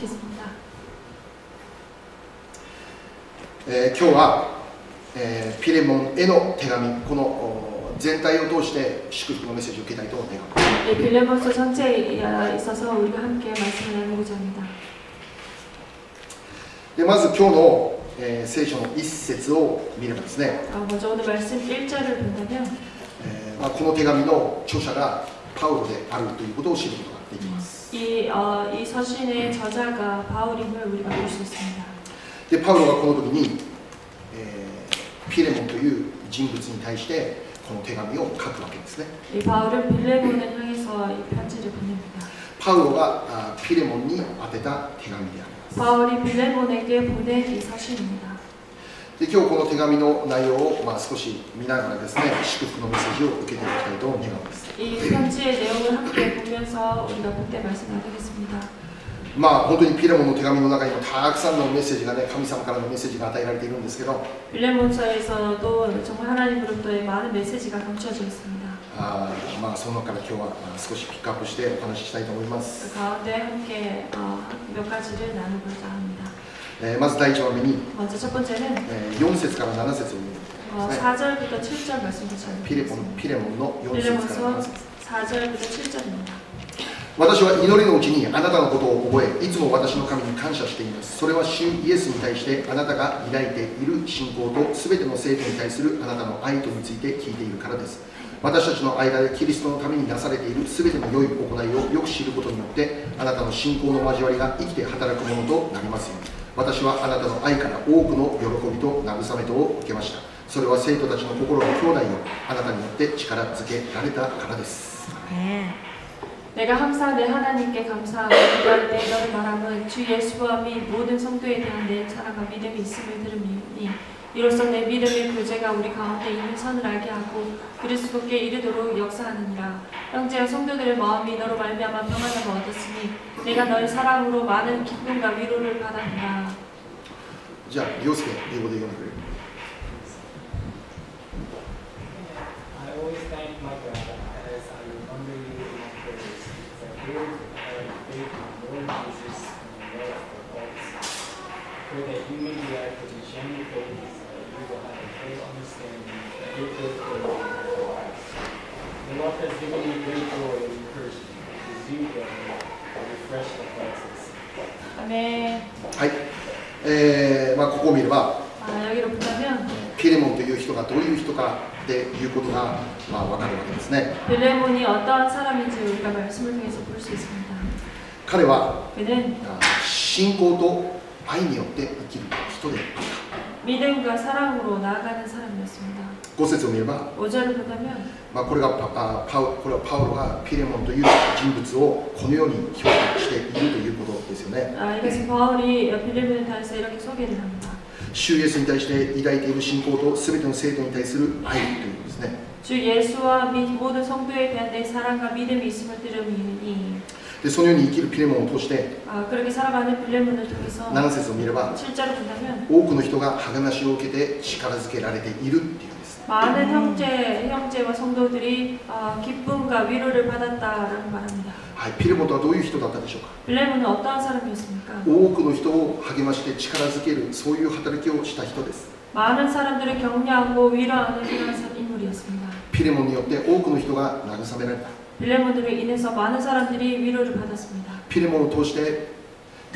읽겠습니다. 今日は、ピレモンへの手紙、この全体を通して祝福のメッセージを受けたいと願います。 빌레몬서 전체에 있어서 우리가 함께 말씀을 나누고자 합니다. でまず今日の、聖書の一節を見ればですね、 먼저 오늘 말씀 1절을 본다면 この手紙の著者がパウロであるということを知ることができます。 이 서신의 저자가 바울임을 우리가 볼 수 있습니다. でパウロがこの時に、ピレモンという人物に対してこの手紙を書くわけですね。 이 바울은 빌레몬을 향해서 이 편지를 보냅니다. パウロがピレモンに宛てた手紙であります。 바울이 빌레몬에게 보낸 이 서신입니다. で今日この手紙の内容を、少し見ながらですね、祝福のメッセージを受けていきたいと願います。 이 편지의 내용을 함께 보면서 우리가 그때 말씀 나누겠습니다. 本当にピレモンの手紙の中にもたくさんのメッセージがね、神様からのメッセージが与えられているんですけど、 빌레몬서에서도 정말 하나님으로부터의 많은 메시지가 감춰져 있습니다. その中から今日は少しピックアップしてお話ししたいと思います。 그 가운데 함께 몇 가지를 나누고자 합니다. まず第1番目に、 먼저 첫 번째는 4節から7節を見るんですね。 4절부터 7절 말씀부터ピレモンの4節から7 빌레몬서 節 4절부터 7절입니다. 私は祈りのうちにあなたのことを覚え、いつも私の神に感謝しています。それは主イエスに対してあなたが抱いている信仰とすべての生徒に対するあなたの愛とについて聞いているからです。私たちの間でキリストのためになされているすべての良い行いをよく知ることによって、あなたの信仰の交わりが生きて働くものとなりますように。私はあなたの愛から多くの喜びと慰めとを受けました。それは生徒たちの心の兄弟をあなたによって力づけられたからです。 내가 항상 내 하나님께 감사하고 기도할 때 너를 말함은 주 예수와 및 모든 성도에 대한 내 사랑과 믿음이 있음을 들으니 이로써 내 믿음의 교제가 우리 가운데 있는 선을 알게 하고 그리스도께 이르도록 역사하느니라. 형제여 성도들의 마음이 너로 말미암아 평안함을 얻었으니 내가 너의 사랑으로 많은 기쁨과 위로를 받았노라. じゃあ、凌介、英語で読んでくれる。 I always thank my God as I remember you in my prayers, because I believe faith in the Lord Jesus and the love for all saints. Pray that you may be led with a genuine faith, so that you will have a full understanding of your good faith in your lives. The Lord has given me great joy and encouragement, because you, brother, are refreshed the hearts. 아멘. はい、ここを見れば、 여기로 보면 ピレモンという人がどういう人かっていうことが、分かるわけですね。 빌레몬이 어떠한 사람인지 우리가 말씀을 통해서 볼 수 있습니다. 彼は 그는 信仰と愛によって生きる人であった。 믿음과 사랑으로 나아가는 사람이었습니다. 5節を見れば、 5절을 보다면 これはパウロがピレモンという人物をこのように評価しているということですよね。 이것은 바울이 빌레몬에 대해서 이렇게 소개를 합니다. 主イエスに対して抱いている信仰とすべての生徒に対する愛ということですね。 주 예수와 및 모든 성도에 대한 내 사랑과 믿음이 있음을 들으니 でそのように生きるピレモンを通して 그렇게 살아가는 빌레몬을 통해서 7節を見れば 7절을 본다면 多くの人が励ましを受けて力づけられているっていうんです。 많은 형제와 성도들이 기쁨과 위로를 받았다라고 말합니다. はい、ピレモンとはどういう人だったでしょうか。 빌레몬은 어떠한 사람이었습니까? 多くの人を励まして力づける、そういう働きをした人です。 많은 사람들을 격려하고 위로하는 그런 인물이었습니다. ピレモンによって多くの人が慰められた。 빌레몬으로 인해서 많은 사람들이 위로를 받았습니다. ピレモンを通して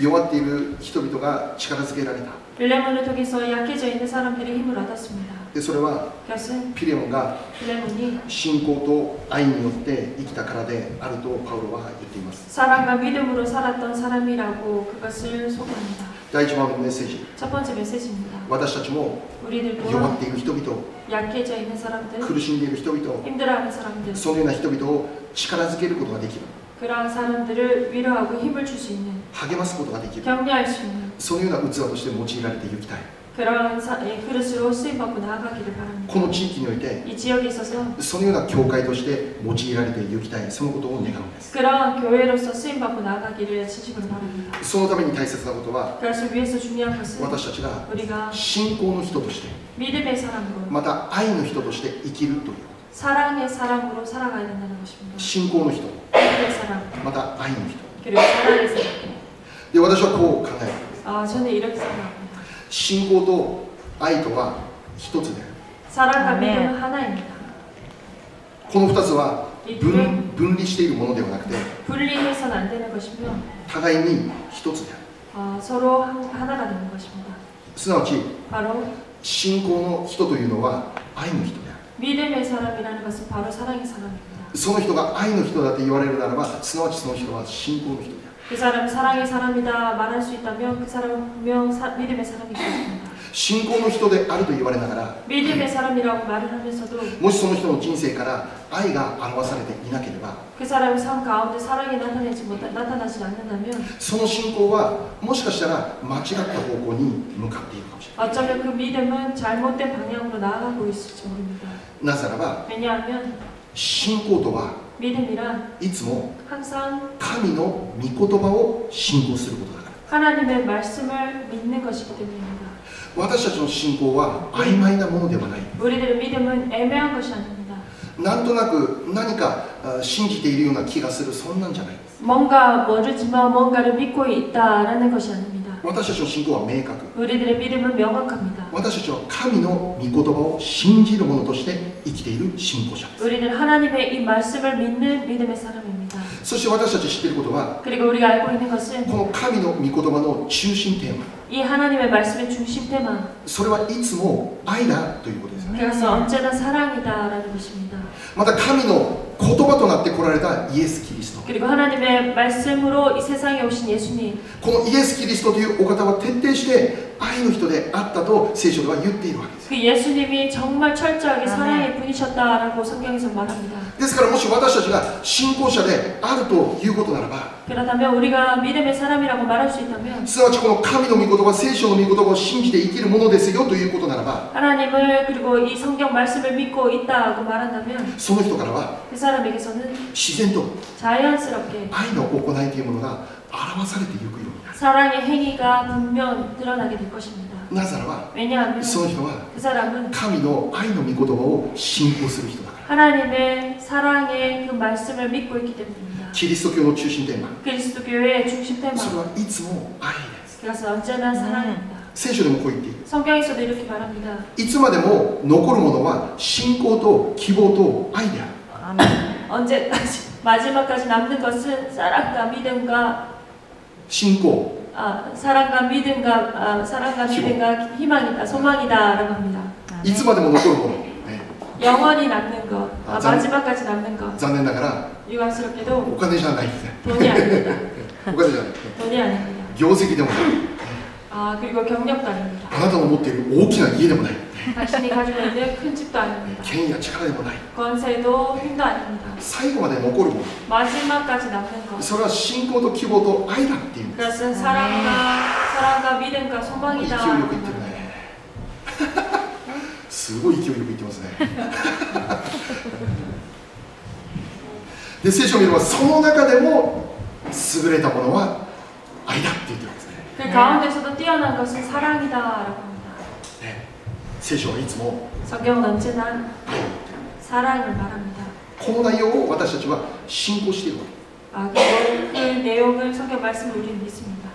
弱っている人々が力づけられた。 빌레몬을 통해서 약해져 있는 사람들이 힘을 얻었습니다. でそれは 그것은 ピレモンが 빌레몬이 信仰と愛によって生きたからであるとパウロは言っています。 사랑과 믿음으로 살았던 사람이라고 그것을 소개합니다. 第1番目のメッセージ、 첫 번째 메시지입니다. 私たちも 우리들 弱 또한 っている人々、 약해져 있는 사람들, 苦しんでいる人々、 힘들어하는 사람들, そのような人々を力づけることができる、 그러한 사람들을 위로하고 힘을 줄 수 있는, 励ますことができる、 격려할 수 있는 そのような器として用いられていきたい。 그러한 그릇으로 쓰임받고 나아가기를 바랍니다. この地域において 이 지역에 있어서 そのような教会として用いられていきたい、そのことを願うんです。 그러한 교회로서 쓰임받고 나아가기를 진심으로 바랍니다. そのために大切なことは、 그것을 위해서 중요한 것은 私たちが 우리가 信仰の人として、 믿음의 사람으로 また愛の人として生きるという、 사랑의 사람으로 살아가야 된다는 것입니다. 信仰の人、 믿음의 사람, また愛の人、 그리고 사랑의 사람. で、私はこう考える。 저는 이렇게 생각합니다. 信仰と愛とは一つである。 사랑과 믿음은 하나입니다. この二つは 이 分 둘은 分離しているものではなくて、 분리해서는 안 되는 것이며 互いに一つである。 서로 하나가 되는 것입니다. すなわち、 바로 信仰の人というのは愛の人である。 믿음의 사람이라는 것은 바로 사랑의 사람입니다. その人が愛の人だと言われるならば、すなわちその人は信仰の人である。 그 사람은 사랑의 사람이다 말할 수 있다면 그 사람은 분명 믿음의 사람이 되었습니다. 信仰の人であると言われながら、 믿음의 사람이라고 말을 하면서도 もしその人の人生から愛が表されていなければ、 그 사람의 삶 가운데 사랑이 나타나지 않는다면 その信仰はもしかしたら間違った方向に向かっているかもしれない。 어쩌면 그 믿음은 잘못된 방향으로 나아가고 있을지 모릅니다. なぜならば、 왜냐하면 信仰とは 믿음이란 いつも 항상 神の御言葉を信仰することだから。 하나님의 말씀을 믿는 것이기 때문입니다. 私たちの信仰は曖昧なものではない。 우리들의 믿음은 애매한 것이 아닙니다. なんとなく何か信じているような気がする、そんなんじゃないです。 뭔가 모르지만 뭔가를 믿고 있다라는 것이 아닙니다. 私たちの信仰は明確。 우리들의 믿음은 명확합니다. 私たちは神の御言葉を信じる者として生きている信仰者です。 우리는 하나님의 이 말씀을 믿는 믿음의 사람입니다. そして私たち知っていることは、 그리고 우리가 알고 있는 것은 この神の御言葉の中心テーマ、 이 하나님의 말씀의 중심 테마, それはいつも愛だということですよね。 그것은 언제나 사랑이다라는 것입니다. また神の言葉となって来られたイエス・キリスト、 그리고 하나님의 말씀으로 이 세상에 오신 예수님, このイエス・キリストというお方は徹底して愛の人であったと聖書では言っているわけです。 그 예수님이 정말 철저하게 사랑의 분이셨다라고 성경에서 말합니다. ですからもし私たちが信仰者であるということならば、 그렇다면 우리가 믿음의 사람이라고 말할 수 있다면 すなわちこの神の御言葉、聖書の御言葉を信じて生きるものですよということならば、 하나님을 그리고 이 성경 말씀을 믿고 있다고 말한다면 その人からは 그 사람에게서는 自然と 자연스럽게 愛の行いというものが表されていくようになる。 사랑의 행위가 분명 드러나게 될 것입니다. なぜならば 왜냐하면 その人は 그 사람은 神の愛の御言葉を信仰する人だから。 하나님의 사랑의 그 말씀을 믿고 있기 때문입니다. キリスト教の中心テーマ、 그리스도교의 중심 테마, それはいつも愛です。 그것은 언제나 사랑입니다. 聖書でもこう言っている。 성경에서도 이렇게 말합니다. いつまでも残るものは信仰と希望と愛である。 언제까지 마지막까지 남는 것은 사랑과 믿음과 信仰、 사랑과 믿음과 희망이다, 소망이다라고 합니다. いつまでも残るもの、ね、 영원히 남는 것, 짠. 마지막까지 남는 것. 残念ながら 유감스럽게도 お金じゃないですね。 돈이 아닙니다. お金じゃない。 돈이 아닙니다. 業績でもない。 그리고 경력도 아닙니다. あなたの持っている大きな家でもない。 당신이 가지고 있는 큰 집도 아닙니다. 権威や力でもない。 권세도 힘도 아닙니다. 最後まで残るもの、 마지막까지 남는 것. それは信仰と希望と愛だっていうんです。 그것은 사랑과 믿음과 勢い 소망이다. よく言ってるね。すごい勢いよく言ってますね。で、聖書を見ればその中でも優れたものは愛だって言ってるんですね。 그 가운데서도 뛰어난 것은 사랑이다라고 합니다. ね、聖書はいつも 성경은 언제나 愛を言ってる。 사랑을 말합니다. この内容を私たちは信仰しているわけ。 그리고 그 내용을 성경 말씀을 우리는 믿습니다.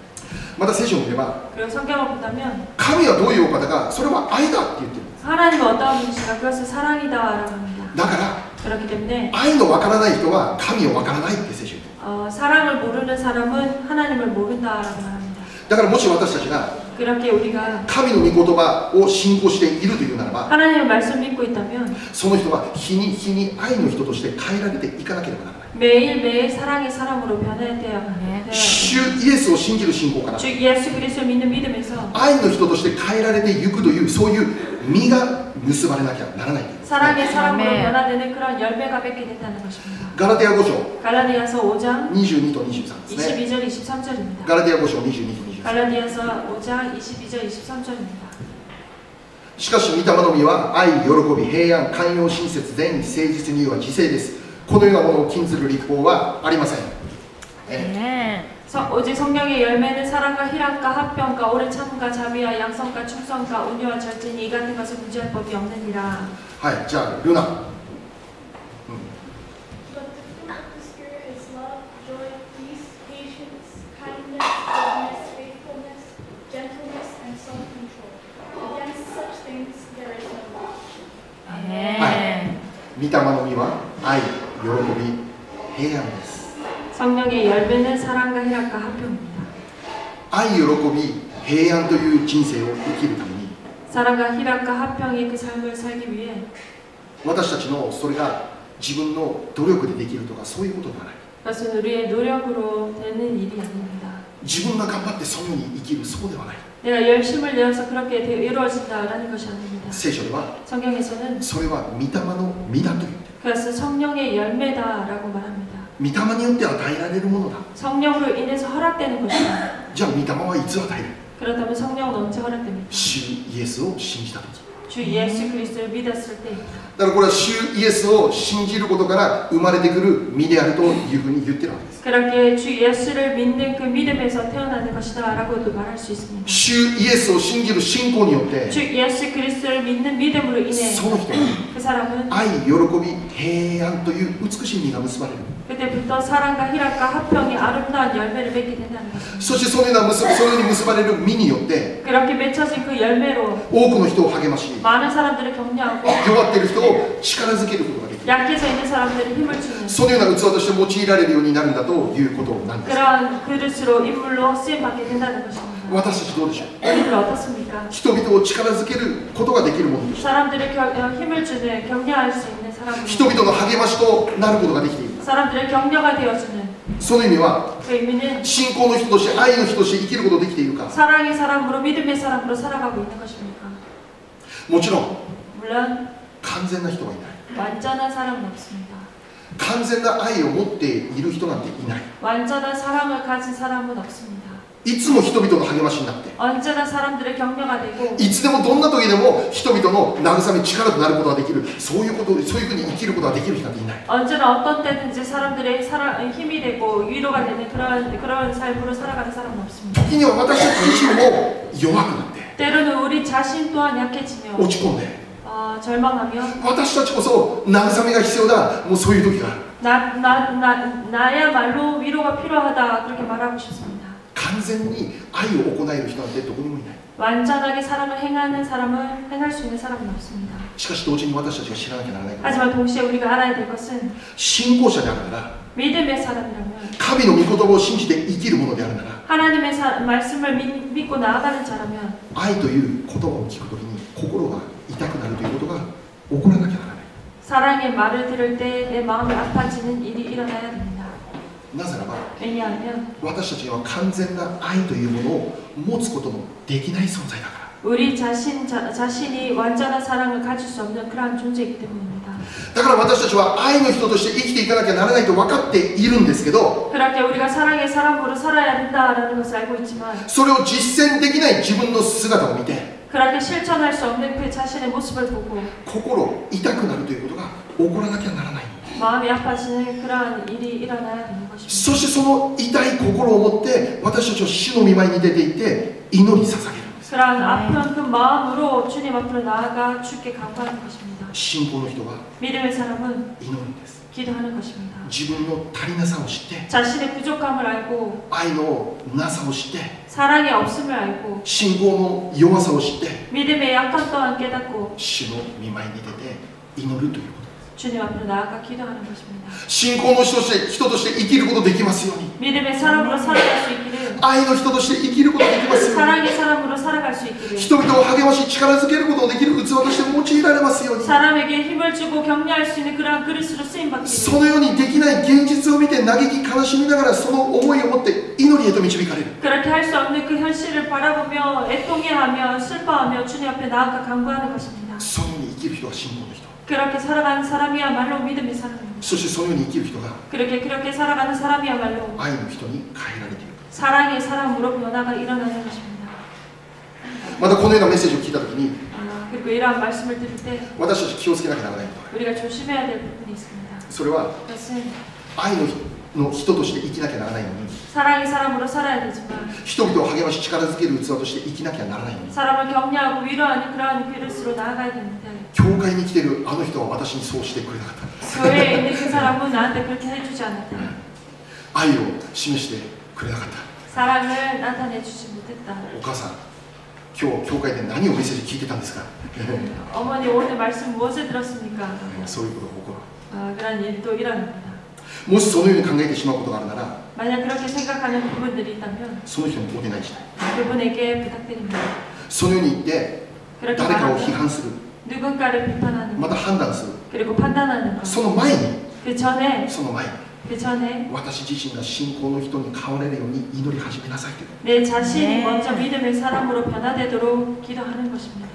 また聖書を見れば 그리고 성경을 본다면 神はどういうお方か、それは愛だって言ってるんです。 하나님은 어떠한 분이신가 그것은 사랑이다라고 합니다. だから 그렇기 때문에 愛のわからない人は神をわからないって聖書に言ってる。 사랑을 모르는 사람은 하나님을 모른다라고 말합니다. だからもし私たちが 그렇게 우리가 神の御言葉を信仰しているというならば、 하나님의 말씀 믿고 있다면 その人は日に日に愛の人として変えられていかなければならない。 매일매일 사랑의 사람으로 변해야 합니다. 主イエスを信じる信仰から 주 예수 그리스도를 믿는 믿음에서 愛の人として変えられていくという、そういう実が結ばれなきゃならないんです。 사랑의 사람으로 변화되는 그런 열매가 맺게 된다는 것입니다. ガラテヤ5章 갈라디아서 5장 22と23ですね。 22절 23절입니다. ガラテヤ5章22と23。 갈라디아서 5장 22절 23절입니다. しかし御霊の実は愛、喜び、平安、寛容、親切、善意、誠実には自制です。このようなものを禁ずる律法はありません。 오직 성령의 열매는 사랑과 희락과 화평과 오래 참음과 자비와 양성과 충성과 온유와 절제니 이 같은 것을 문제할 법이 없느니라. はい、じゃあルナ。 But the fruit of the Spirit is love, joy, peace, patience, kindness, goodness, の実は愛、喜び、平安です。 성령의 열매는 사랑과 희락과 화평입니다. 愛、喜び、平安という人生を生きるために 사랑과 희락과 화평의 그 삶을 살기 위해 私たちのそれが自分の努力でできるとかそういうことではない。 그것은 우리의 노력으로 되는 일이 아닙니다. 自分が頑張ってそのように生きるそうではない。 내가 열심을 내어서 그렇게 이루어진다라는 것이 아닙니다. 聖書では 성경에서는 それは御霊の実だと言っている。 그것은 성령의 열매다라고 말합니다. 御霊によって与えられるものだ。 성령으로 인해서 허락되는 것이다. じゃあ御霊はいつ与える？ 그렇다면 성령은 언제 허락됩니까? 主イエスを信じたとき。 주 예수 그리스도를 믿었을 때. だからこれは主イエスを信じることから生まれてくる実であるというふうに言ってるわけです。 그렇게 주 예수를 믿는 그 믿음에서 태어나는 것이다라고도 말할 수 있습니다. 主イエスを信じる信仰によって 주 예수 그리스도를 믿는 믿음으로 인해 その人に 그 사람은 愛、喜び、平安という美しい実が結ばれる。 그때부터 사랑과 희락과 화평이 아름다운 열매를 맺게 된다는 것입니다. そしてそのように結ばれる実によって 그렇게 맺혀진 그 열매로 多くの人を励まし 많은 사람들을 격려하고 弱っている人を力づけることができる。 약해져 있는 사람들이 힘을 주는 そのような器として用いられるようになるんだということなんです。 그러한 그릇으로 인물로 쓰임받게 된다는 것입니다. 私たちどうでしょう。 우리들 어떻습니까? 人々を力づけることができるものです。 사람들을 힘을 주는 격려할 수 있는 사람으로 人々の励ましとなることができている。 사람들의 격려가 되어주는 その意味は 그 의미는 信仰の人として愛の人として生きることができているか。 사랑의 사람으로 믿음의 사람으로 살아가고 있는 것입니까? もちろん 물론 完全な人はいない。 완전한 사람은 없습니다. 完全な愛を持っている人なんていない。 완전한 사랑을 가진 사람은 없습니다. いつも人々の励ましになって 언제나 사람들의 격려가 되고 いつでもどんな時でも人々の慰め力となることができる、そういうふうに生きることができる人なんていない。 언제나 어떤 때든지 사람들의 힘이 되고 위로가 되는 그런 삶으로 살아가는 사람은 없습니다. 時には私たち自身も弱くなって 때로는 우리 자신 또한 약해지며 落ち込んで 절망하며 私たちこそ慰めが必要だ、もうそういう時がある。 나야말로 위로가 필요하다 그렇게 말하고 싶습니다. 完全に愛を行える人なんてどこにもいない。 완전하게 사랑을 행할 수 있는 사람은 없습니다. しかし同時に私たちが知らなきゃならないこと、 하지만 동시에 우리가 알아야 될 것은 信仰者であるなら、 믿음의 사람이라면 神の御言葉を信じて生きるものであるなら、 하나님의 말씀을 믿고 나아가는 자라면 愛という言葉を聞くときに心が痛くなるということが起こらなきゃならない。 사랑의 말을 들을 때 내 마음이 아파지는 일이 일어나야 됩니다. なぜならば 왜냐하면 私たちには完全な愛というものを持つことのできない存在だから。 우리 자신이 완전한 사랑을 가질 수 없는 그러한 존재이기 때문입니다. だから私たちは愛の人として生きていかなきゃならないと分かっているんですけど、 그렇게 우리가 사랑의 사람으로 살아야 된다라는 것을 알고 있지만 それを実践できない自分の姿を見て 그렇게 실천할 수 없는 그 자신의 모습을 보고 心痛くなるということが起こらなきゃならない。 마음이 아파지는 그러한 일이 일어나야 되는 것입니다. そしてその痛い心を持って私たちは主の御前に出ていって祈り捧げるんです。 그러한 아픈 그 마음으로 주님 앞으로 나아가 주께 간구하는 것입니다. 信仰の人は 믿음의 사람은 祈るんです。 기도하는 것입니다. 自分の足りなさを知って、 자신의 부족함을 알고 愛のなさを知って、 사랑의 없음을 알고 信仰の弱さを知って、 믿음의 약함 또한 깨닫고 主の御前に出て祈るということ。 주님 앞으로 나아가 기도하는 것입니다. 信仰の人として生きることできますように。 믿음의 사람으로 살아갈 수 있기를 愛の人として生きることができますように。 사랑의 사람으로 살아갈 수 있기를 人々を励まし力づけることのできる器として用いられますように。 사람에게 힘을 주고 격려할 수 있는 그러한 그릇으로 쓰임받기를 そのようにできない現実を見て嘆き悲しみながらその思いを持って祈りへと導かれる。 그렇게 할 수 없는 그 현실을 바라보며 애통해하며 슬퍼하며 주님 앞에 나아가 간구하는 것입니다. そのように生きる人は信仰の人。 그렇게 살아가는 사람이야말로 믿음의 사람입니다. そしてそのように生きる人が 그렇게 살아가는 사람이야말로 愛の人に変えられている。 사랑의 사람으로 변화가 일어나는 것입니다. またこのようなメッセージを聞いたときに 그리고 이러한 말씀을 들을 때 私たち気をつけなきゃならないことがある。 우리가 조심해야 될 부분이 있습니다. それは 그것은 愛の人として生きなきゃならないのに、 사랑의 사람으로 살아야 되지만 人々を励まし力づける器として生きなきゃならないのに、 사람을 격려하고 위로하는 그러한 그릇으로 나아가야 되는데 教会に来ているあの人は私にそうしてくれなかった。 교회에 있는 그 사람은 나한테 그렇게 해주지 않았다. 愛を示してくれなかった。 사랑을 나타내주지 못했다. お母さん、今日教会で何をメッセージ聞いてたんですか？ 어머니 오늘 말씀 무엇을 들었습니까? そういうことが起こる。 그런 일도 일어납니다. もしそのように考えてしまうことがあるなら 만약 그렇게 생각하는 부분들이 있다면 その人にお願いしたい 그분에게 부탁드립니다. そのように言って 그렇게 誰かを 말하면 批判する 누군가를 비판하는 ま 것 た判断する 그리고 판단하는 것 その前に 그 전에 その前に 그 전에 私自身が信仰の人に変われるように祈り始めなさいという 내 자신이 네. 먼저 믿음의 사람으로 변화되도록 기도하는 것입니다.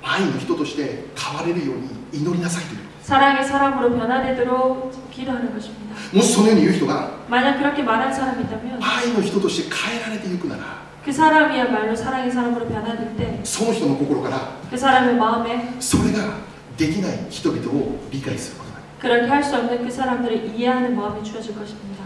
愛の人として変われるように祈りなさいという 사랑의 사람으로 변화되도록 기도하는 것입니다. もしそのように言う人が 만약 그렇게 말할 사람이 있다면 愛の人として変えられていくなら 그 사람이야말로 사랑의 사람으로 변화될 때 그 その人の心から 사람의 마음에 それができない人々を理解することだ 그렇게 할 수 없는 그 사람들을 이해하는 마음이 주어질 것입니다.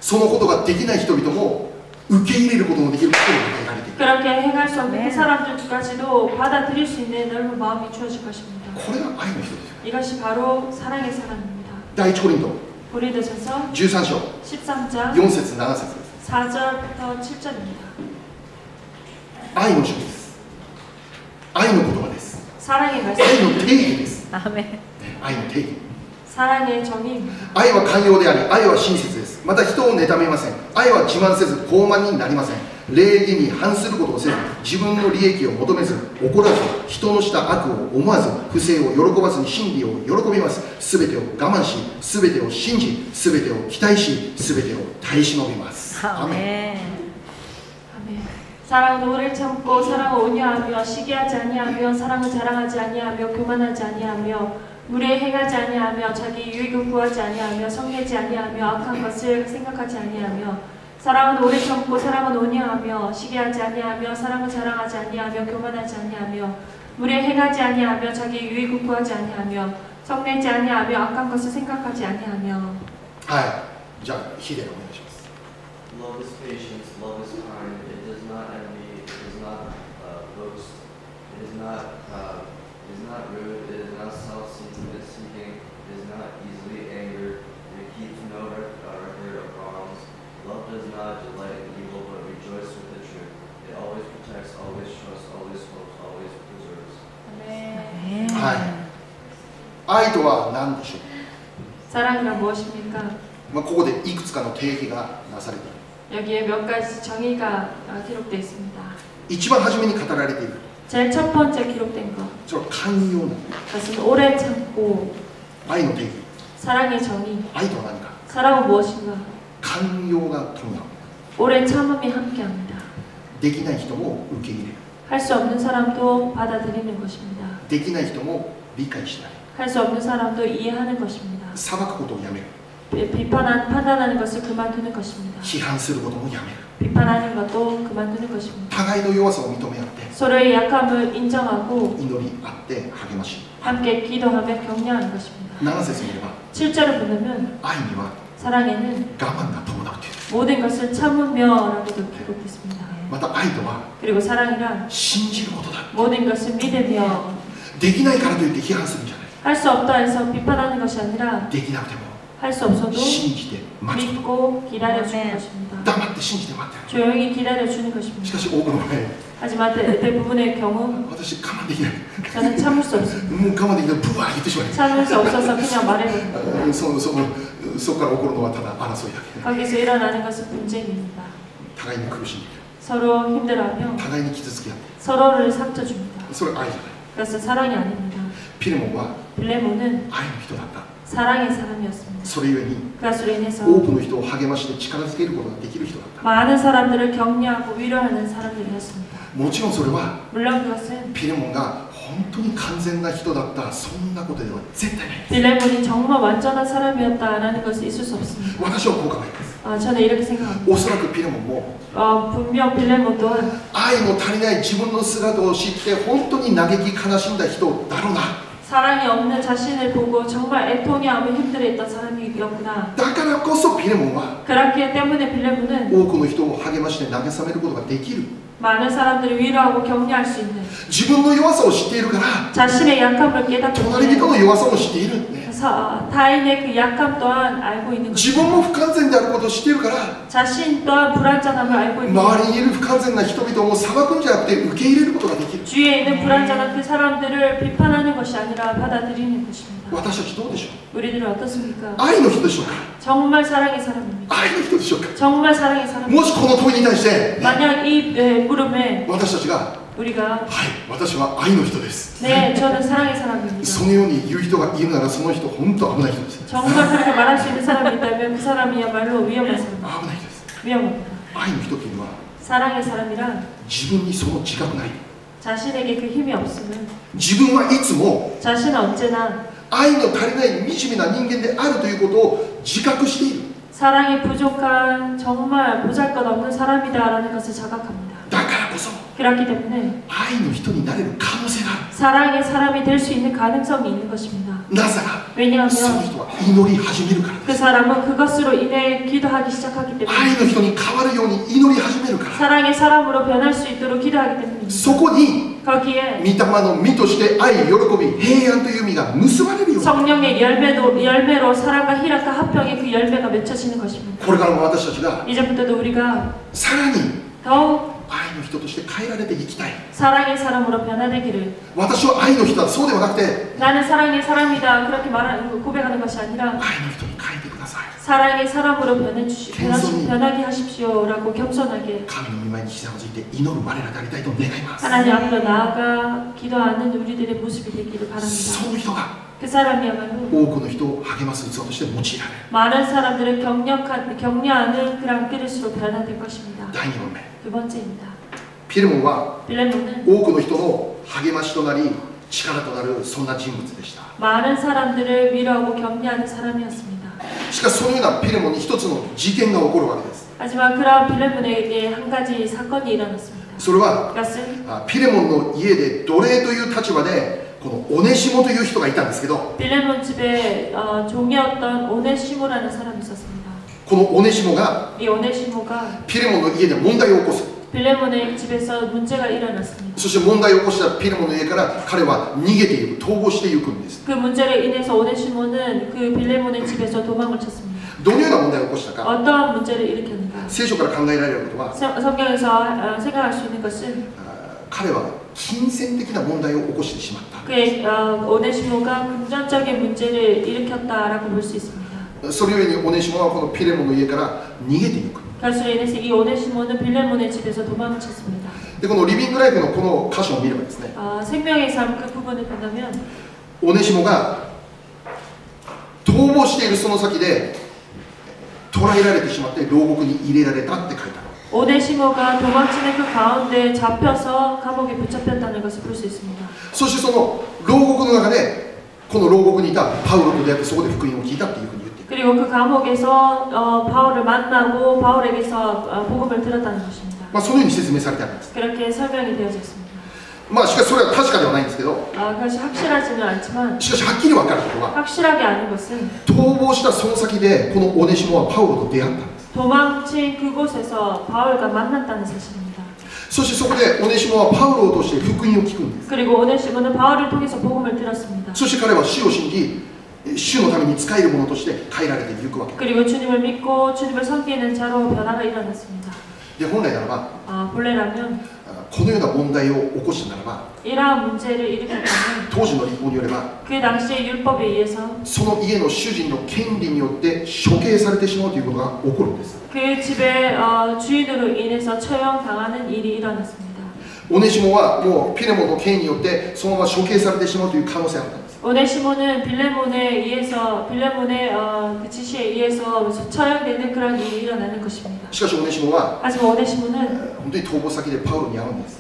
そのことができない人々も受け入れることのできる心を与えられている 그렇게 행할 수 없는 네. 그 사람들까지도 받아들일 수 있는 넓은 마음이 주어질 것입니다. これが愛の人ですよ 이것이 바로 사랑의 사람입니다. 第一コリント 고린도전서 13章 13장 4節7節です 4절부터 7절입니다. 愛の書です愛の言葉です 사랑의 말씀, 愛の定義です 아멘. 愛の定義 사랑의 정의입니다. 愛は寛容であり愛は親切ですまた人を妬めません愛は自慢せず傲慢になりません礼儀に反することをせず自分の利益を求めず怒らず人のした悪を思わず不正を喜ばずに真理を喜びますすべてを我慢しすべてを信じすべてを期待しすべてを耐え忍びますアーメン 아멘. 아멘. 사랑은 오래 참고 사랑은 온유하며 시기하지 아니하며 사랑은 자랑하지 아니하며 교만하지 아니하며 무례 행하지 아니하며 자기 유익을 구하지 아니하며 성내지 아니하며 악한 것을 생각하지 아니하며 사랑은 오래 참고 사랑은 온유하며 시기하지 아니하며 사랑은 자랑하지 아니하며 교만하지 아니하며 무례 행하지 아니하며 자기 유익을 구하지 아니하며 성내지 아니하며 악한 것을 생각하지 아니하며 はいじゃあヒデお願いします Love is patience, love is kind. It does not envy. It does not boast. It is not rude. It is not self-seeking. It is not easily angered. It keeps no record of wrongs. Love does not delight in evil, but rejoices with the truth. It always protects, always trusts, always hopes, always preserves. 아멘. はい愛とは何でしょう 사랑이란 무엇입니까? ここでいくつかの定義がなされている 여기에 몇 가지 정의가 기록되어 있습니다. 一番初めに語られている 제일 첫 번째 기록된 것, それは寛容な 그것은 오래 참고 愛の定義 사랑의 정의. 愛とは何か 사랑은 무엇인가? 寛容が伴う 오래 참음이 함께합니다. できない人も受け入れる 할 수 없는 사람도 받아들이는 것입니다. できない人も理解しない 할 수 없는 사람도 이해하는 것입니다. 裁くことをやめる 판단하는 것을 그만두는 것입니다. 批判することもやめる 비판하는 것도 그만두는 것입니다. 互いの弱さを認め合って 서로의 약함을 인정하고 祈り合って励まし 함께 기도하며 격려하는 것입니다. 7節見れば 7절을 보면 愛には 사랑에는 我慢が伴うという 모든 것을 참으며라고도 기록했습니다. また愛とは 그리고 사랑이란 信じることだ 모든 것을 믿으며 できないからといって批判するんじゃない 할 수 없다 해서 비판하는 것이 아니라 できなくても 할 수 없어도 信じて待つこ 믿고 기다려주는 아멘. 것입니다. と黙って信じて待って 조용히 기다려주는 しか 것입니다. し多くの場合 하지만 대부분의 경우 私我慢できない 저는 참을 수 없습니다. もう我慢できないブワー言ってしまう 참을 수 없어서 그냥 말해버립니다. そこから起こるのはただ争いだけ 거기서 일어나는 것은 분쟁입니다. 互いに苦しんでいる 서로 힘들어하며 互いに傷つけ合って 서로를 상처줍니다. それ愛じゃない 그것은 사랑이 아닙니다. ピレモンは 빌레몬은 愛の人だった 사랑의 사람이었습니다. それゆえに 그것으로 인해서 多くの人を励まして力づけることができる人だった 많은 사람들을 격려하고 위로하는 사람들이었습니다. もちろんそれは 물론 그것은 ピレモンが本当に完全な人だったそんなことでは絶対ない 빌레몬이 정말 완전한 사람이었다라는 것은 있을 수 없습니다. 私はこう考えます 저는 이렇게 생각합니다. おそらくピレモンも 분명 빌레몬 또한 愛の足りない自分の姿を知って本当に嘆き悲しんだ人だろうな 사랑이 없는 자신을 보고 정말 애통해하며 힘들어했던 사람이었구나. だからこそピレモンは 그렇기 때문에 빌레몬은 多くの人を励まして慰めることができる 많은 사람들을 위로하고 격려할 수 있는 自分の弱さを知っているから 자신의 약함을 깨닫기 隣人 때문에 の弱さも知っている、ね、 타인의 그 약함 또한 알고 있는 自 것입니다. 分も不完全であることを知っているから 자신 또한 불완전함을 알고 있는 周りにいる不完全な人々を裁くんじゃなくて受け入れることができる 주위에 있는 불완전한 그 사람들을 비판하는 것이 아니라 받아들이는 것입니다. 私たちどうでしょ 우리들은 어떻습니까? う愛の人でしょうか 정말 사랑의 사람입니다. 愛の人でしょうか 정말 사랑의 사람. もしこの問いに対して 만약 이 물음에 私たちが 우리가 はい私は愛の人です 네, 저는 사랑의 사람입니다. そのように言う人がいるならその人本当危ない人です 정말 그렇게 말할 수 있는 사람이 있다면 그 사람이야말로 위험한 사람. 危ない人です 위험합니다. 愛の人っていうのは 사랑의 사람이란 自分にその自覚ない 자신에게 그 힘이 없음은 自分はいつも 자신은 언제나 愛の足りない惨めな人間であるということを自覚している 사랑이 부족한 정말 보잘것없는 사람이다라는 것을 자각합니다. だからこそ 그렇기 때문에 愛の人になれる可能性がある 사랑의 사람이 될 수 있는 가능성이 있는 것입니다. なぜなら 왜냐하면 その人は祈り始めるから 그 です 사람은 그것으로 인해 기도하기 시작하기 愛 때문에 の人に変わるように祈り始めるから 사랑의 사람으로 변할 수 있도록 기도하기 때문입니다. そこに 거기에 御霊の実として愛、喜び、平安という実が結ばれるように 성령의 열매로 사랑과 희락과 합평의 그 열매가 맺혀지는 것입니다. これからも私たちが 이제부터도 우리가 さらに 더욱 愛の人として変えられていきたい 사랑의 사람으로 변화되기를 私は愛の人だそうではなくて 나는 사랑의 사람이다 그렇게 고백하는 것이 아니라 愛の人に変えてください 사랑의 사람으로 겸손히. 변하게 하십시오라고 겸손하게 神の御前にひざまずいて祈る我らでありたいと願います 하나님 앞으로 나아가 기도하는 우리들의 모습이 되기를 바랍니다. その人が 그 사람이야말로 多くの人を励ます器として用いられる 많은 사람들을 격려하는 그런 그릇으로 변화될 것입니다. 第2問目 두 번째입니다. ピレモンは 빌레몬은 多くの人の励ましとなり力となるそんな人物でした 많은 사람들을 위로하고 격려하는 사람이었습니다. しかしそのようなピレモンに一つの事件が起こるわけです 하지만 그러한 빌레몬에게 한 가지 사건이 일어났습니다. それは 그것은 ピレモンの家で奴隷という立場でこのオネシモという人がいたんですけど 빌레몬 집에 종이었던 오네시모라는 사람이 있었습니다. このオネシモが 이 오네시모가 ピレモンの家で問題を起こす 빌레몬의 집에서 문제가 일어났습니다. そして問題を起こしたピレモンの家から彼は逃げていく逃亡していくんです 그 문제로 인해서 오네시모는 그 빌레몬의 집에서 도망을 쳤습니다. どのような問題を起こしたか 어떠한 문제를 일으켰는가? 聖書から考えられることは 성경에서 생각할 수 있는 것은 彼は金銭的な問題を起こしてしまった 그의 오네시모가 금전적인 문제를 일으켰다라고 볼 수 있습니다. それゆえにオネシモはこのピレモンの家から逃げていく 결수로 인해서 이 오네시모는 빌레몬의 집에서 도망을 쳤습니다. でこのリビングライフのこの箇所を見ればですね 생명의 삶 그 부분을 본다면 オネシモが逃亡しているその先で捕らえられてしまって牢獄に入れられたって書いてある 오네시모가 도망치는 그 가운데 잡혀서 감옥에 붙잡혔다는 것을 볼 수 있습니다. そしてその牢獄の中でこの牢獄にいたパウロと出会ってそこで福音を聞いたっていうふうに言っている 그리고 그 감옥에서 바울을 만나고 바울에게서 복음을 들었다는 것입니다. そのように説明されてあるんです 그렇게 설명이 되어져 있습니다. しかしそれは確かではないんですけど 그것이 확실하지는 않지만 しかしはっきり分かることは 확실하게 아는 것은 逃亡したその先でこのオネシモはパウロと出会ったんです 도망친 그곳에서 바울과 만났다는 사실입니다. そしてそこでオネシモはパウロを通して福音を聞くんです 그리고 오네시모는 바울을 통해서 복음을 들었습니다. そして彼は主を信じ主のために仕える者として変えられていくわけ 그리고 주님을 믿고 주님을 섬기는 자로 변화가 일어났습니다. で本来ならば 본래라면 このような問題を起こしたならば 이러한 문제를 일으켰다면 当時の立法によれば 그 당시의 율법에 의해서 その家の主人の権利によって処刑されてしまうということが起こるんです 그 집의 주인으로 인해서 처형당하는 일이 일어났습니다. オネシモはもうピレモンの権威によってそのまま処刑されてしまうという可能性があったんです 오네시모는 빌레몬의 그 지시에 의해서 처형되는 그런 일이 일어나는 것입니다. しかしオネシモは 하지만 오네시모는 本当に逃亡先でパウロに会うんです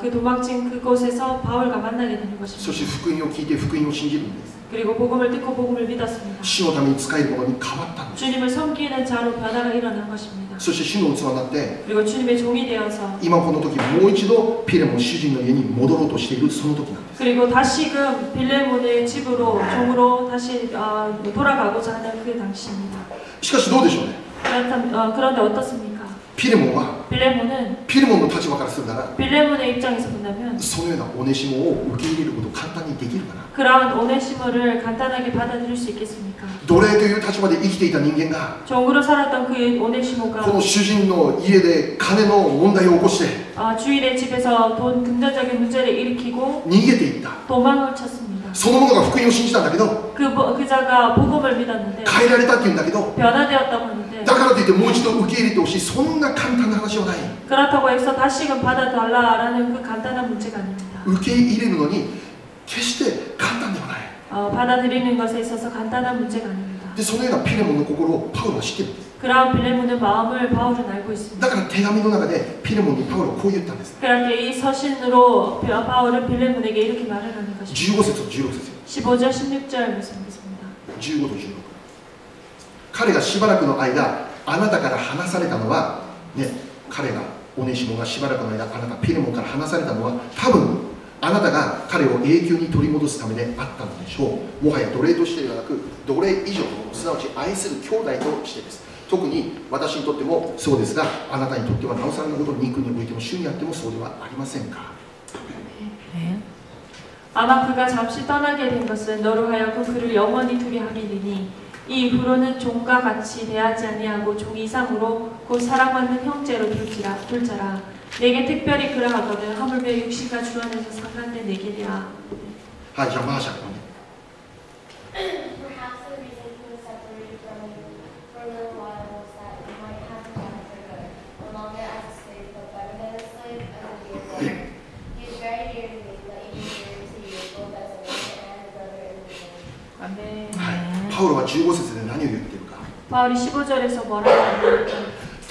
그 도망친 그곳에서 바울과 만나게 되는 そ 것입니다. して福音を聞いて福音を信じるんです 그리고 복음을 듣고 복음을 믿었습니다. 主のために仕える者に変わったんです 주님을 섬기는 자로 변화가 일어난 것입니다. そして主の器になって 그리고 주님의 종이 되어서 今この時もう一度ピレモン主人の家に戻ろうとしているその時なんです 그리고 다시금 빌레몬의 집으로 종으로 다시 돌아가고자 하는 그 당시입니다. しかしどうでしょうね 그런데 어떻습니까? ピレモンは 빌레몬은 ピレモンの立場からするなら 빌레몬의 입장에서 본다면 そのようなオネシモを受け入れることを簡単にできるかな。 그러한 오네시모를 간단하게 받아들일 수 있겠습니까? 奴隷という立場で生きていた人間が 종으로 살았던 그 この 오네시모가 主人の家で金の問題を起こして 주인의 집에서 돈 금전적인 문제를 일으키고 逃げていった。 도망을 쳤습니다. その者が福音を信じたんだけど 그자가 복음을 믿었는데 変えられたっていうんだけど 변화되었다고 하는데 だからといってもう一度受け入れてほしい、そんな簡単な話はない。 그렇다고 해서 다시금 받아달라라는 그 간단한 문제가 아닙니다. 受け入れるのに決して簡単ではない。 받아들이는 것에 있어서 간단한 문제가 아닙니다. でそのようなピレモンの心をパウロは知っているんです。 그러한 빌레몬의 마음을 바울은 알고 있습니다. だから手紙の中でピレモンにパウロはこう言ったんです。 그렇게 이 서신으로 바울은 빌레몬에게 이렇게 말을 하는 것입니다. 15節と16節。 15절 16절 말씀하겠습니다. 15と16。彼がしばらくの間あなたから離されたのは、ね、彼がオネシモがしばらくの間あなたピレモンから離されたのは多分あなたが彼を永久に取り戻すためであったのでしょう。もはや奴隷としてではなく奴隷以上のすなわち愛する兄弟としてです。特に私にとってもそうですが、あなたにとってはなおさらのこと、肉においても主にあってもそうではありませんか。 아마 그가 잠시 떠나게 된 것은 너로 하여금 그를 영원히 두게 함이니 이 이후로는 종과 같이 대하지 아니하고 종 이상으로 곧 사랑받는 형제로 둘자라. 내게 특별히 그러하거든 하물며 육신과 주 안에서 상관된 내게랴. はい、じゃあマーシャルね。 Perhaps the reason he was separated from you for a little while was that you might have him back for good, no longer as a slave, but better than a slave as a dear brother. He is very dear to me, let me be dear to you, both as a man and a brother in the Lord. 아멘. はい、パウロは15節で何を言っているか。 바울이 15절에서 뭐라고 하냐면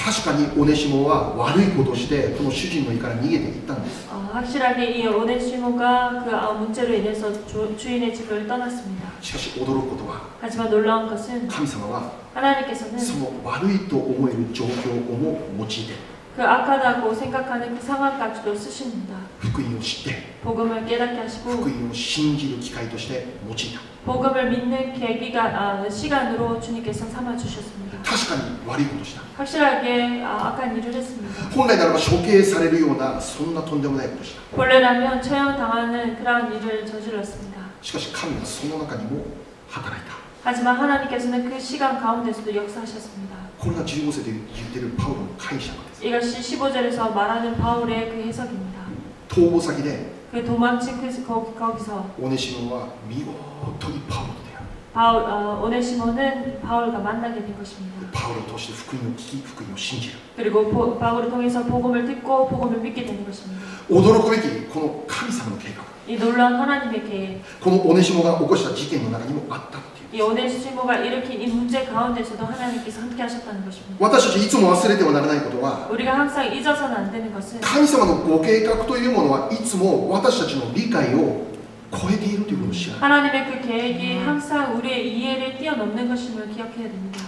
確かにオネシモは悪いことをしてこの主人の家から逃げていったんです。 확실하게 이 오네시모가 그 문제로 인해서 주인의 집을 떠났습니다. しかし驚くことは 하지만 놀라운 것은 神様は 하나님께서는 その悪いと思える状況をも用いて 그 악하다고 생각하는 그 상황까지도 쓰십니다. 福音を知って 복음을 깨닫게 하시고 福音を信じる機会として用いた。 복음을 믿는 계기가 시간으로 주님께서 삼아 주셨습니다. 確かに悪いことした。 확실하게 악한 일을 했습니다. 本来ならば処刑されるようなそんなとんでもないことした。 본래라면 처형당하는 그러한 일을 저질렀습니다. しかし神はその中にも働いた。 하지만 하나님께서는 그 시간 가운데서도 역사하셨습니다. これが15節で言っているパウロの解釈です。 이것이 15절에서 말하는 바울의 그 해석입니다. 逃亡先で 그 도망친 거기서 オネシモは見事にパウロと出会う。 오네시모는 바울과 만나게 된 것입니다. パウロを通して福音を聞き福音を信じる。 그리고 바울을 통해서 복음을 듣고 복음을 믿게 되는 것입니다. 驚くべきこの神様の計画、 이 놀라운 하나님의 계획, このオネシモが起こした事件の中にもあったっていう。 이 오네시모가 일으킨 이 문제 가운데서도 하나님께서 함께 하셨다는 것입니다. 私たちいつも忘れてはならないことは、 우리가 항상 잊어서는 안 되는 것은 神様のご計画というものはいつも私たちの理解を超えているということを知らない。 하나님의 그 계획이 항상 우리의 이해를 뛰어넘는 것임을 기억해야 됩니다.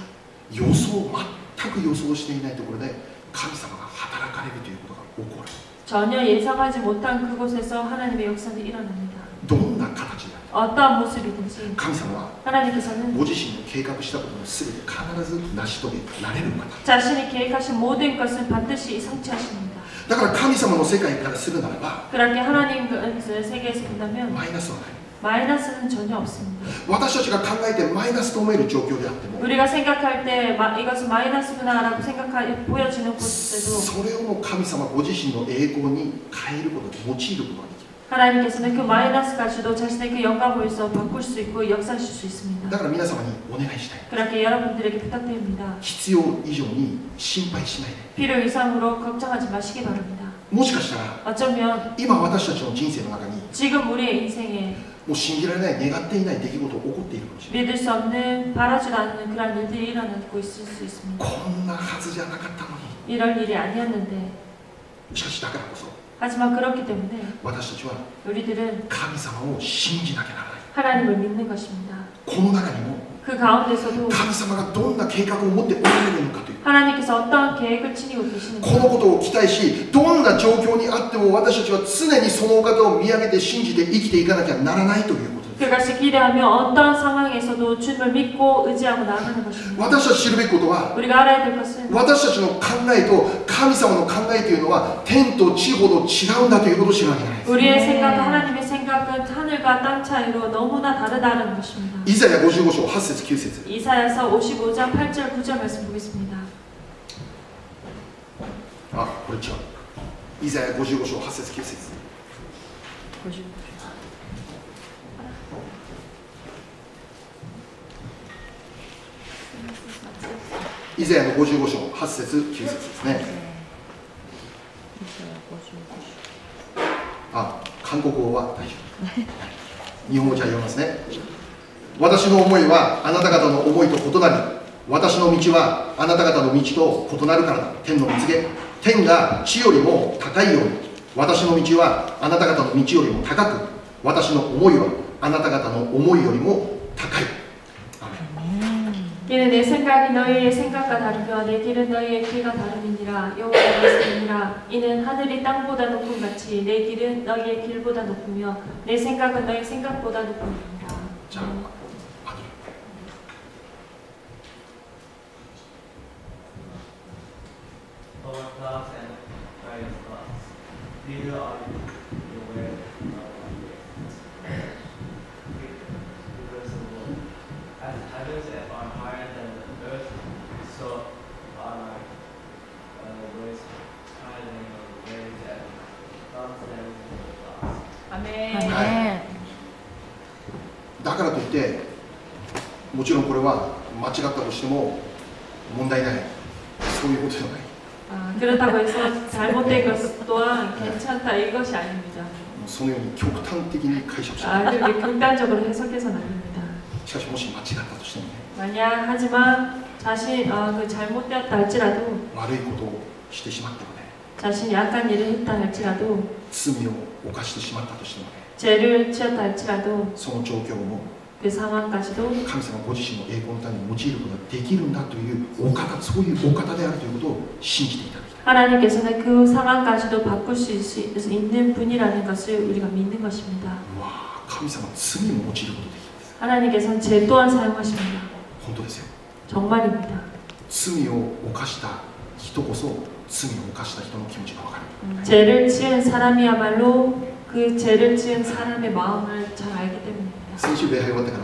予想、全く予想していないところで神様が働かれるということが起こる。 전혀 예상하지 못한 그곳에서 하나님의 역사는 일어납니다. どんな形である。 어떠한 모습이든지 神様は 하나님께서는 ご自身の計画したことを全て必ず成し遂げられる方。 자신이 계획하신 모든 것은 반드시 성취하십니다. だから神様の世界からするならば 그렇게 하나님 세계에서 본다면 マイナスはない。 마이너스는 전혀 없습니다. 私たちが考えてマイナスと思える状況であっても 우리가 생각할 때 이것은 마이너스구나라고 보여지는 곳에도 それをも神様ご自身の栄光に変えること用いることができる。 하나님께서는 그 마이너스까지도 자신의 그 영광을 위해서 바꿀 수 있고 역사하실 수 있습니다. だから皆様にお願いしたい。 그렇게 여러분들에게 부탁드립니다. 必要以上に心配しないで。 필요 이상으로 걱정하지 마시기 바랍니다. もしかしたら 어쩌면 今私たちの人生の中に 지금 우리의 인생에 もう信じられない願っていない出来事が起こっているかもしれない。 믿을 수 없는 바라지도 않는 그런 일들이 일어나고 있을 수 있습니다. こんなはずじゃなかったのに。 이런 일이 아니었는데 しかしだからこそ 하지만 그렇기 때문에 私たちは 우리들은 神様を信じなきゃならない。 하나님을 믿는 것입니다. この中にも 그 가운데서도 神様がどんな計画を持っておられるのかという 하나님께서 어떠한 계획을 지니고 この 계시는가 ことを期待し、どんな状況にあっても私たちは常にそのお方を見上げて信じて生きていかなきゃならないということです。です。 그것을 기대하며 어떤 상황에서도 주님을 믿고 의지하고 나아가는 것입니다. 私たち知るべきことは、 우리가 알아야 될 것은 私たちの考えと神様の考えというのは天と地ほど違うんだということを知らなきゃいけないです。 우리의 생각과 하나님의 생각은 하늘과 땅 차이로 너무나 다르다는 것입니다. イザヤ55章8節9節 이사야서 55장 8절 9절 말씀 보겠습니다. あ、これ違う。イザヤ55章8節9節 イザヤの55章8節9節ですね。あ、韓国語は大丈夫。日本語じゃ読みますね。私の思いはあなた方の思いと異なり、私の道はあなた方の道と異なるからだ。天の蜜げ。天が地よりも高いように、私の道はあなた方の道よりも高く、私の思いはあなた方の思いよりも高い。 이는 내 생각이 너희의 생각과 다르며 내 길은 너희의 길과 다름이니라. 여호와의 말씀이니라. 이는 하늘이 땅보다 높음 같이 내 길은 너희의 길보다 높으며 내 생각은 너희 생각보다 높음이니라. 자, 아들. Our thoughts and various thoughts. Neither are you aware of because of the Lord. As the heavens are higher than the earth, so are my ways higher than your ways and thoughts than your thoughts. 아멘. だからといってもちろんこれは間違ったとしても問題ない、そういうことじゃない。 그렇다고 해서 잘못된 것 또한 괜찮다 이것이 아닙니다. そのように極端的に解釈して、 그렇게 극단적으로 해석해서는 아닙니다. しかしもし間違ったとしてもね、 만약 하지만 자신 그 잘못되었다 할지라도 悪いことをしてしまってもね、 자신이 약한 일을 했다 할지라도 罪を犯してしまったとしてもね、 죄를 지었다 할지라도 その状況も 그 상황까지도 神様ご自身の栄光のために用いることができるんだというお方、そういうお方であるということを信じていただきたい。 하나님께서는 그 상황까지도 바꿀 수 있는 분이라는 것을 우리가 믿는 것입니다. うわあ、神様は罪も用いることができるんです。 하나님께서는 죄 또한 사용하십니다. 本当ですよ。 정말입니다. 罪を犯した人こそ罪を犯した人の気持ちが分かる。 죄를 지은 사람이야말로 그 죄를 지은 사람의 마음을 잘 알기 때문입니다. 先週礼拝終わってから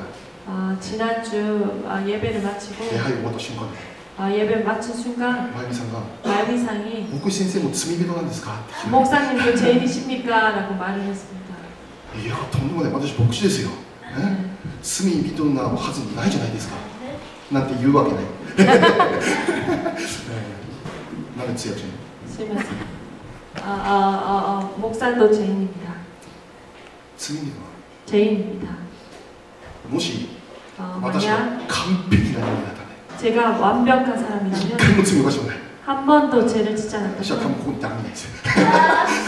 지난주 예배를 마치고 礼拝終わった瞬間に 예배를 마친 순간 真由美さんが 말미상이 「牧師先生も罪人なんですか?」って聞いて 목사님도 죄인이십니까? 라고 말을 했습니다. いやとんでもない私牧師ですよ、ね、罪人なはずないじゃないですかなんて言うわけないなんで強い 심해서 목사도 죄인입니다. 罪人は 죄인입니다. もし私が 만약 完璧な人間だったね 제가 완벽한 一 사람이라면 回も罪を犯してもない 한 번도 죄를 짓지 私は多分 않았다면 ここに誰もいないですよ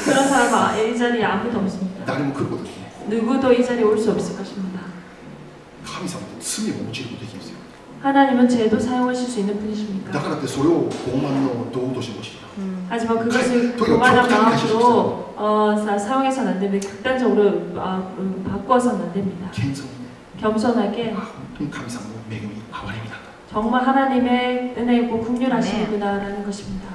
그런 사람은 이 자리에 아무도 없습니다. 誰も来ることできない 누구도 이 자리에 올 수 없을 것입니다. 神様って罪を用いることできるんですよ 하나님은 죄도 사용하실 수 있는 분이십니까? だからってそれを傲慢の道具として用いた 하지만 그것을 또 교만한 이거 마음으로 사용해서는 안 됩니다. 극단적으로 바꿔서는 안 됩니다. 謙遜にね 겸손하게 本当に神様の恵み憐れみなんだ 정말 하나님의 은혜이고 긍휼하시구나라는 것입니다.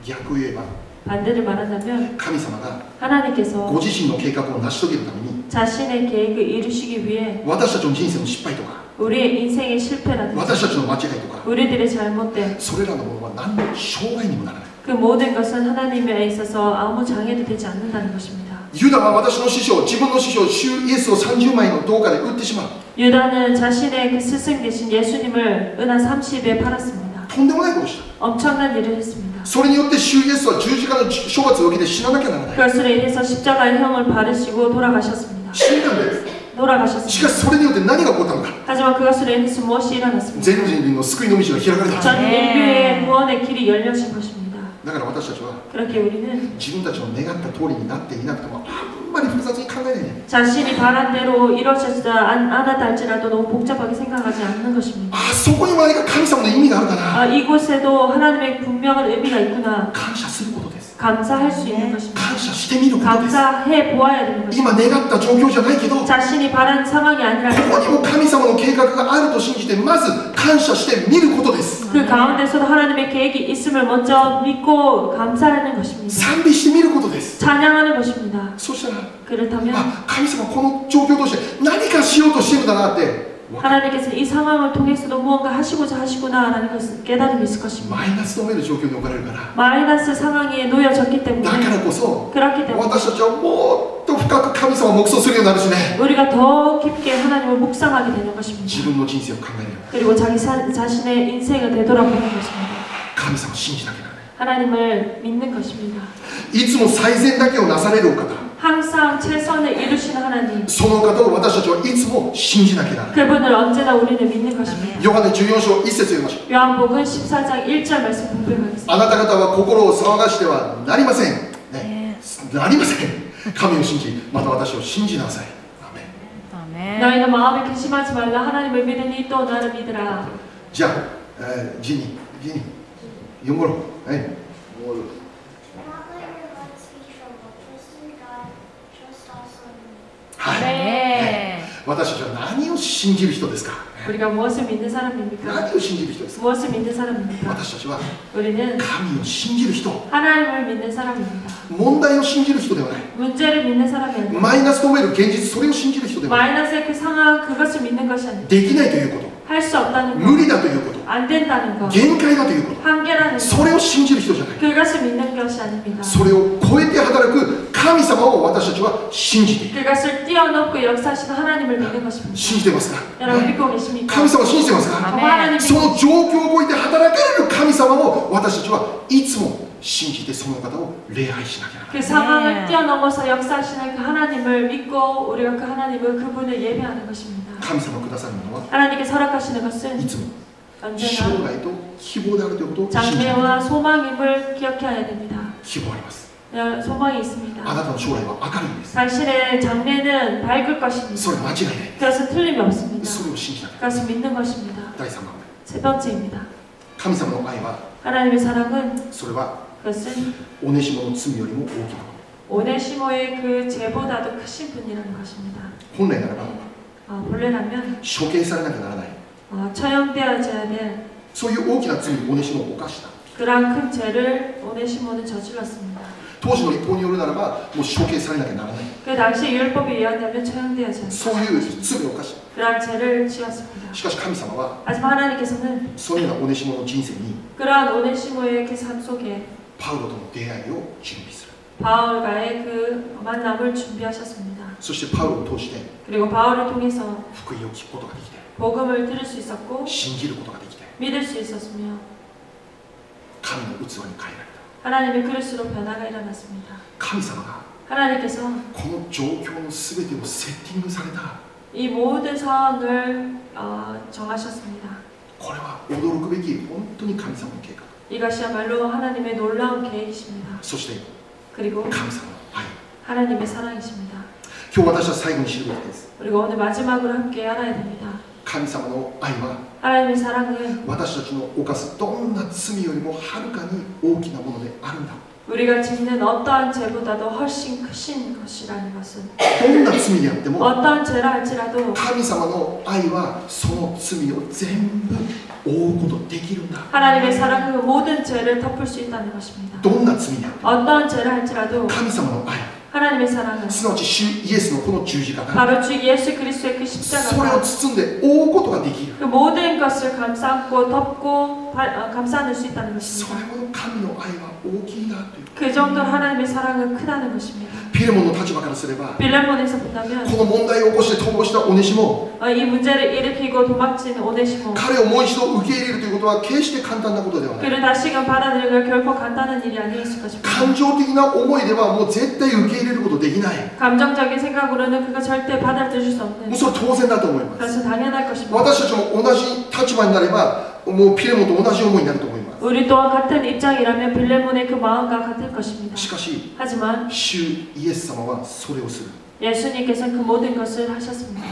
逆を言えば 반대를 말한다면 神様が 하나님께서 ご自身の計画を成し遂げるために 자신의 계획을 이루시기 위해 私たちの人生の失敗とか 우리의 인생의 실패라든지 私たちの間違いとか 우리들의 잘못됨 それらのものは何の障害にもならない 그 모든 것은 하나님에 있어서 아무 장애도 되지 않는다는 것입니다. ユダは私の師匠自分の師匠主イエスを30枚の銅貨で売ってしまう 유다는 자신의 그 스승 되신 예수님을 은하 30에 팔았습니다. とんでもないことをした 엄청난 일을 했습니다. それによって主イエスは十字架の処罰を受けて死ななきゃならない 그것으로 인해서 십자가의 형을 바르시고 돌아가셨습니다. 死んだんですし 돌아가셨습니다. かしそれによって何が起こったのか 하지만 그것으로 인해서 무엇이 일어났습니까? 全人類の救いの道が開かれた 전 인류의 구원의 길이 열려진 것입니다. だから私たちは 그렇게 우리는 自分たちの願った通りになっていなくてもあんまり複雑に考えないで 자신이 바란 대로 이루어지지 않았다 할지라도 너무 복잡하게 생각하지 않는 것입니다. あそこに何か神様の意味があるかな 이곳에도 하나님의 분명한 의미가 있구나 感謝することです 감사할 수 있는 것입니다. 感謝してみるこことです。 감사해 보아야 되는 것입니다. 今願った状況じゃないけど、こ 자신이 바란 상황이 아니라 こにも神様の計画があると信じて、まず感謝して見ることです。 그 가운데서도 하나님의 계획이 있음을 먼저 믿고 감사하는 것입니다. 賛美して見ることです。 찬양하는 것입니다. そしたら、 그렇다면 あ、神様この状況として何かしようとしてるんだなって分かる。 하나님께서 이 상황을 통해서도 무언가 하시고자 하시구나라는 것을 깨달음이 있을 것입니다. マイナスの目の状況に置かれるから、 마이너스 상황에 놓여졌기 때문에 だからこそ 그렇기 때문에 私たちはもっと深く神様を黙想するようになるしね、 우리가 더 깊게 하나님을 묵상하게 되는 것입니다. 自分の人生を考えるよ。 그리고 자신의 인생을 되돌아보는 것입니다. 神様を信じなきゃならない。 하나님을 믿는 것입니다. いつも最善だけをなされるお方、 항상 최선을 이루시는 하나님, その方を私たちはいつも信じなきゃならない。 그분을 언제나 우리는 믿는 것입니다. ヨハネ14章1節読みましょう。 요한복음 14장 1절 말씀 공부하겠습니다. あなた方は心を騒がしてはなりません、ね、なりません。神を信じ、また私を信じなさい。アメン。 너희는 마음에 근심하지 말라. 하나님을 믿으니 또 나를 믿으라. じゃあ、ジニー、読もう。はい。 Not let your hearts be troubled. Trust in God. Trust also in me. はい。 네. 私たちは何を信じる人ですか。 우리가 무엇을 믿는 사람입니까? 何を信じる人ですか。 무엇을 믿는 사람입니까? 私たちは 우리는 神を信じる人、 하나님을 믿는 사람입니다. 問題を信じる人ではない。 문제를 믿는 사람이 아니라 マイナスと思える現実、それを信じる人ではない。 마이너스의 그 상황 그것을 믿는 것이 아니라 できないということ、 할 수 없다는 無 것, 理だということ、 안 된다는 것, 限界だということ、 한계라는 そ 것, れを信じる人じゃない。 그것을 믿는 것이 아닙니다. それを超えて働く神様を私たちは信じている。 그것을 뛰어넘고 역사하시는 하나님을 믿는 것입니다. 信じてますか。 여러분 믿고 계십니까? 神様を信じてますか。 정말 하나님 その状況を超えて働ける神様を私たちはいつも信じて、その方を礼拝しなきゃならない。 그 상황을 뛰어넘어서 역사하시는 그 하나님을 믿고 우리가 그 하나님을 그분을 예배하는 것입니다. 神様くださるものは 하나님께 허락하시는 い 것은 つも 언제나 将来と希望であるということを信じている。 장래와 소망임을 기억해야 됩니다. 希望あります。 소망이 있습니다. あなたの将来は明るいんです。 당신의 장래는 밝을 것입니다. それ間違いない。 그것은 틀림이 없습니다. それを信じなきゃ。 그것을 믿는 것입니다. 第3番目、 세 번째입니다. 神様の愛は 하나님의 사랑은 それは 그것은 オネシモの罪よりも大きなもの。 오네시모의 그 죄보다도 크신 분이라는 것입니다. 本来ならば 본래라면 処刑されなきゃならない、 처형되어져야 될 そういう大きな罪をオネシモを犯した。 그러한 큰 죄를 오네시모는 저질렀습니다. 当時の立法によるならばもう処刑されなきゃならない、 그 당시 율법에 의하면 처형되어져야 そういう罪を犯した。 그러한 죄를 지었습니다. しかし神様は 하지만 하나님께서는 そのようなオネシモの人生に 그러한 오네시모의 그 삶 속에 パウロとの出会いを準備する。 바울과의 그 만남을 준비하셨습니다. そしてパウロを通して 그리고 바울을 통해서 福音を聞くことができて、 복음을 들을 수 있었고 信じることができて、 믿을 수 있었으며 神の器に変えられた。 하나님의 그릇으로 변화가 일어났습니다. 神様が 하나님께서 この状況のすべてをセッティングされた。 이 모든 상황을 정하셨습니다. これは驚くべき本当に神様の計画。 이것이야말로 하나님의 놀라운 계획이십니다. そして 그리고 神様の愛。 하나님의 사랑이십니다. 今日私は最後に知るべきです。 그리고 오늘 마지막으로 함께 알아야 됩니다. 神様の愛は 하나님의 사랑은 私たちの犯すどんな罪よりもはるかに大きなものであるんだ。 우리가 짓는 어떠한 죄보다도 훨씬 크신 것이라는 것은 どんな罪であっても 어떠한 죄라 할지라도 神様の愛はその罪を全部覆うことできるんだ。 하나님의 사랑은 그 모든 죄를 덮을 수 있다는 것입니다. どんな罪であっても 어떠한 죄라 할지라도 神様の愛、 하나님의 사랑은 すなわち主イエスのこの十字架が 바로 주 예수 그리스도의 그 それ 십자가가 を包んで覆うことができる。 그 모든 것을 감싸고 덮고 감싸는 수 있다는 そ 것입니다. れほど神の愛は大きいんだという。 그 정도로 하나님의 사랑은 크다는 것입니다. ピレモンの立場からすれば 빌레몬에서 본다면 この問題を起こして逃亡したオネシモ、 이 문제를 일으키고 도망친 오네시모 彼をもう一度受け入れるということは決して簡単なことではない。 그를 다시금 받아들이는 건 결코 간단한 일이 아니었을 것입니다. 感情的な思いではもう絶対受け入れることできない。 감정적인 생각으로는 그거 절대 받아들일 수 も 없는 うそれ当然だと思います。 그래서 당연할 것입니다. 私たちも同じ立場になればもうピレモンと同じ思いになると思います。 우리 또한 같은 입장이라면 빌레몬의 그 마음과 같을 것입니다. しかし 하지만 主イエス様はそれをする。 예수님께서는 그 모든 것을 하셨습니다.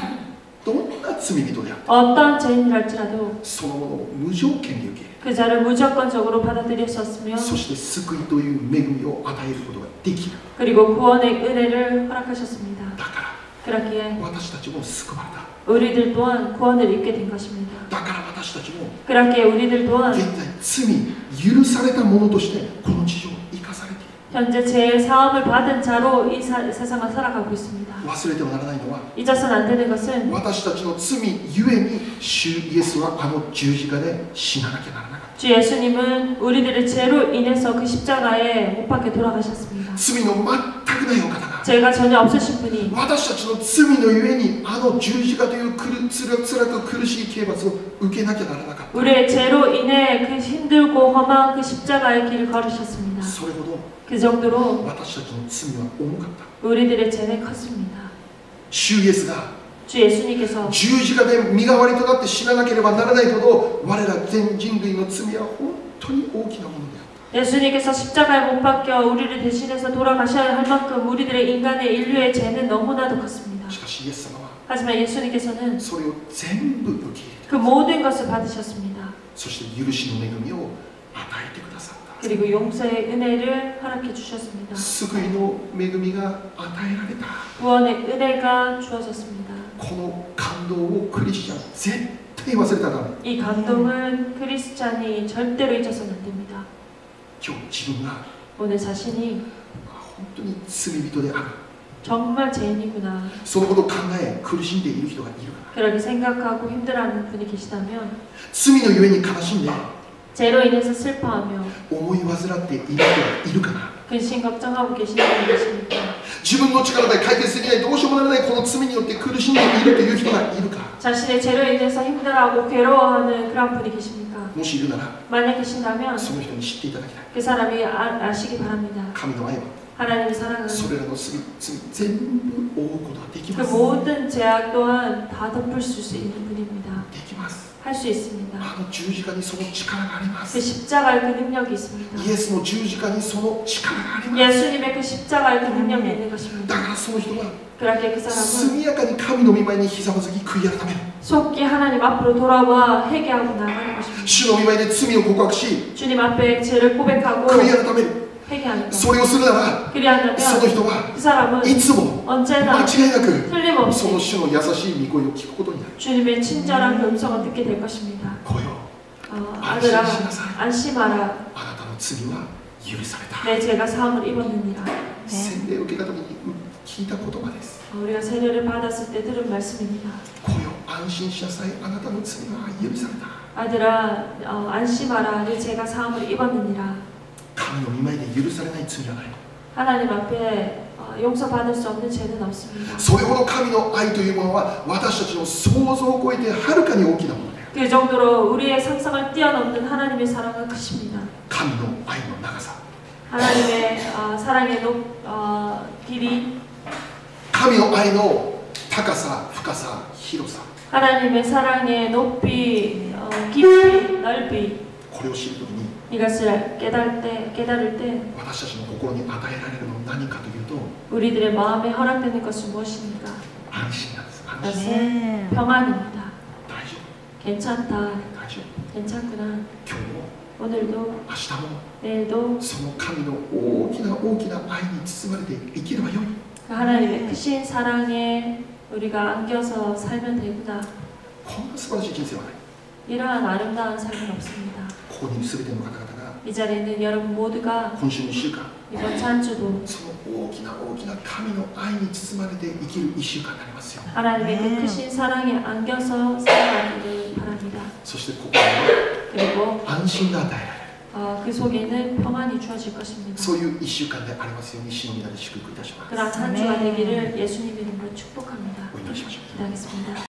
どんな罪人であって 어떤 죄인이랄지라도 そのものを無条件に受け入 그 자를 무조건적으로 받아들였었으며 れそして救いという恵みを与えることができる 그리고 구원의 은혜를 허락하셨습니다. だか 그렇기에 ら私たちも救われた 우리들 또한 구원을 입게 된 것입니다. だから私たちも 그렇기에 우리들 또한 現在罪許された者としてこの地上を生かされている 현재 죄의 사함을 받은 자로 이 세상을 살아가고 있습니다. 忘れてはならないのは 잊어서는 안 되는 것은 私たちの罪ゆえに主イエスはあの十字架で死ななきゃならなかった 주 예수님은 우리들의 죄로 인해서 그 십자가에 못 박혀 돌아가셨습니다. 罪の全くないお方が 죄가 전혀 없으신 분이 私たちの罪のゆえにあの十字架というつらく苦しい刑罰を受けなきゃならなかった 우리의 죄로 인해 그 힘들고 험한 그 십자가의 길을 걸으셨습니다. それほど 그 정도로 私たちの罪は重かった 우리들의 죄는 컸습니다. 主イエスが 주 예수님께서 十字架で身代わりとなって死ななければならないほど我ら全人類の罪は本当に大きなものであった 예수님께서 십자가에 못 박혀 우리를 대신해서 돌아가셔야 할 만큼 우리들의 인간의 인류의 죄는 너무나도 컸습니다. しかしイエス様は 하지만 예수님께서는 それを全部受け入れ 그 모든 것을 받으셨습니다. そして許しの恵みを与えてくださった 그리고 용서의 은혜를 허락해 주셨습니다. 救いの恵みが与えられた 구원의 은혜가 주어졌습니다. この感動をクリスチャン絶対忘れたらダメ 이 감동은 크리스찬이 절대로 잊어서는 안 됩니다. 今日自分が 오늘 자신이 本当に罪人である 정말 죄인이구나 そのことを考え苦しんでいる人がいるか 그렇게 생각하고 힘들어하는 분이 계시다면 罪のゆえに悲しんで 죄로 인해서 슬퍼하며 思い患っている人はいるかな 근심 걱정하고 계시는 분이 계십니까? 自分の力で解決できないどうしようもならないこの罪によって苦しんでいるという人がいるか 자신의 죄로 인해서 힘들어하고 괴로워하는 그런 분이 계십니까? もしいるなら 만약 계신다면 その人に知っていただきたい 그 사람이 아시기 바랍니다. 神の愛は 하나님의 사랑은 それらの罪全部覆うことができ 그 ます 모든 죄악 또한 다 덮을 수 있는 분입니다. できます 할 수 있습니다. あの十字架にその力がありま 그 す 십자가의 그 능력이 있습니다. イエスの十字架にその力があります 예수님의 그 십자가의 그 능력이 있는 것입니다. だからその人は 그렇게 그 사람은 速やかに神の御前にひざまずき悔い改める 속히 하나님 앞으로 돌아와 회개하고 나가는 것입니다. 主の御前で罪を告白し 주님 앞에 죄를 고백하고 悔い改める 회개하는 것. それをするなら 그리한다면 その人は 그 사람은 いつも 언제나 間違いなく 틀림없이 その主の優しい御声を聞くことになる 주님의 친절한 그 음성을 듣게 될 것입니다. 来よ 아들아 安心しなさい 안심하라 あなたの罪は許された 내 죄가 사함을 입었느니라. 洗礼を受けた時に聞いた言葉です 우리가 세례를 받았을 때 들은 말씀입니다. 来よ安心しなさいあなたの罪は許された 아들아 안심하라 내 죄가 사함을 입었느니라. 神の御前で許されない罪はない 하나님 앞에 용서받을 수 없는 죄는 없습니다. それほど神の愛というものは私たちの想像を超えてはるかに大きなものである 그 정도로 우리의 상상을 뛰어넘는 하나님의 사랑은 크십니다. 神の愛の長さ 하나님의 사랑의 길이 神の愛の高さ深さ広さ 하나님의 사랑의 높이 깊이 넓이 これを知るときに 이것을 깨달을 때 私たちの心に与えられるのは何かというと 우리들의 마음에 허락되는 것은 무엇입니까? 安心なんです安心 그것은 평안입니다. 大丈 괜찮다. 夫大丈夫 괜찮구나. 今日も 오늘도 明日も 내일도 その神の大きな大きな愛に包まれて生きればよい 그 하나님의 크신 사랑에 우리가 안겨서 살면 되구나. こんな素晴らしい人生はない 이러한 아름다운 삶은 없습니다. ここにいる全ての方々が 이 자리에 있는 여러분 모두가 今週の1週間 이번 주 한 주도 その大きな大きな神の愛に包まれて生きる1週間になりますよ 하나님의 그 크신 사랑에 안겨서 살아가기를 바랍니다. そしてここには 그리고 安心が与えられる 그 속에는 평안이 주어질 것입니다. そういう1週間でありますように主の皆で祝福いたします 그런 한 주가 되기를 예수님 이름으로 축복합니다. お祈りしましょう 기도하겠습니다.